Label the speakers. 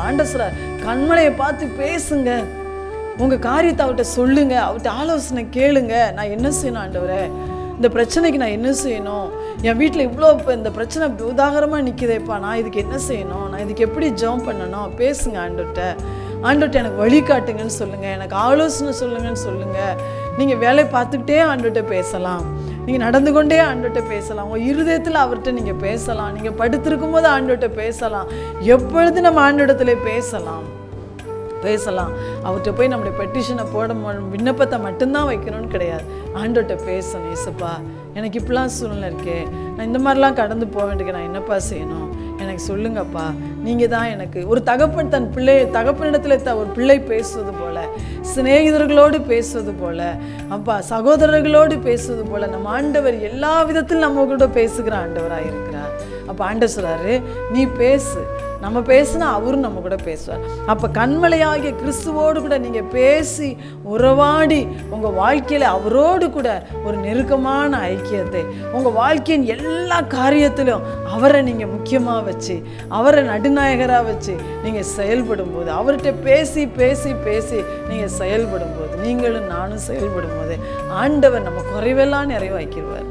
Speaker 1: ஆண்டவர் சொல்றார், கண்மலையை பார்த்து பேசுங்க, உங்கள் காரியத்தை அவர்கிட்ட சொல்லுங்க, அவர்கிட்ட ஆலோசனை கேளுங்க. நான் என்ன செய்யணும் ஆண்டவரே, இந்த பிரச்சனைக்கு நான் என்ன செய்யணும், என் வீட்டில் இவ்வளோ இப்போ இந்த பிரச்சனை உதாகரமாக நிற்கிதேப்பா, நான் இதுக்கு என்ன செய்யணும், நான் இதுக்கு எப்படி ஜெபம் பண்ணணும், பேசுங்க ஆண்டவர்கிட்ட எனக்கு வழிகாட்டுங்கன்னு சொல்லுங்கள், எனக்கு ஆலோசனை சொல்லுங்கன்னு சொல்லுங்கள். நீங்கள் வேலையை பார்த்துக்கிட்டே ஆண்டவர்கிட்ட பேசலாம், நீங்கள் நடந்து கொண்டே ஆண்டவர்கிட்ட பேசலாம், உங்கள் இருதயத்தில் அவர்கிட்ட நீங்கள் பேசலாம், நீங்கள் படுத்திருக்கும் போது ஆண்டவர்கிட்ட பேசலாம், எப்பொழுது நம்ம ஆண்டவரிடத்துல பேசலாம். அவர்கிட்ட போய் நம்முடைய பெட்டிஷனை விண்ணப்பத்தை மட்டும்தான் வைக்கணும்னு கிடையாது. ஆண்டவர்கிட்ட பேசணும், ஏசப்பா எனக்கு இப்படிலாம் சூழ்நிலை இருக்கே, நான் இந்த மாதிரிலாம் கடந்து போக வேண்டிய, நான் என்னப்பா செய்யணும், எனக்கு சொல்லுங்கப்பா. நீங்கள் தான் எனக்கு ஒரு தகப்பன் தன் தகப்பனிடத்தில் ஒரு பிள்ளை பேசுவது போல, சிநேகிதர்களோடு பேசுவது போல, அப்பா சகோதரர்களோடு பேசுவது போல நம்ம ஆண்டவர் எல்லா விதத்திலும் நம்ம கூட பேசுகிற ஆண்டவராக இருக்கிறார். அப்போ ஆண்டவர் சொல்றாரு, நீ பேசு, நம்ம பேசுனா அவரும் நம்ம கூட பேசுவார். அப்போ கண்மலையாகிய கிறிஸ்துவோடு கூட நீங்கள் பேசி உறவாடி உங்கள் வாழ்க்கையில் அவரோடு கூட ஒரு நெருக்கமான ஐக்கியத்தை, உங்கள் வாழ்க்கையின் எல்லா காரியத்திலும் அவரை நீங்கள் முக்கியமாக வச்சு, அவரை நடுநாயகராக வச்சு நீங்கள் செயல்படும் போது, அவர்கிட்ட பேசி பேசி பேசி நீங்கள் செயல்படும் போது, நீங்களும் நானும் செயல்படும் போது ஆண்டவர் நம்ம குறைவெல்லாம் நிறைவாக்கிடுவார்.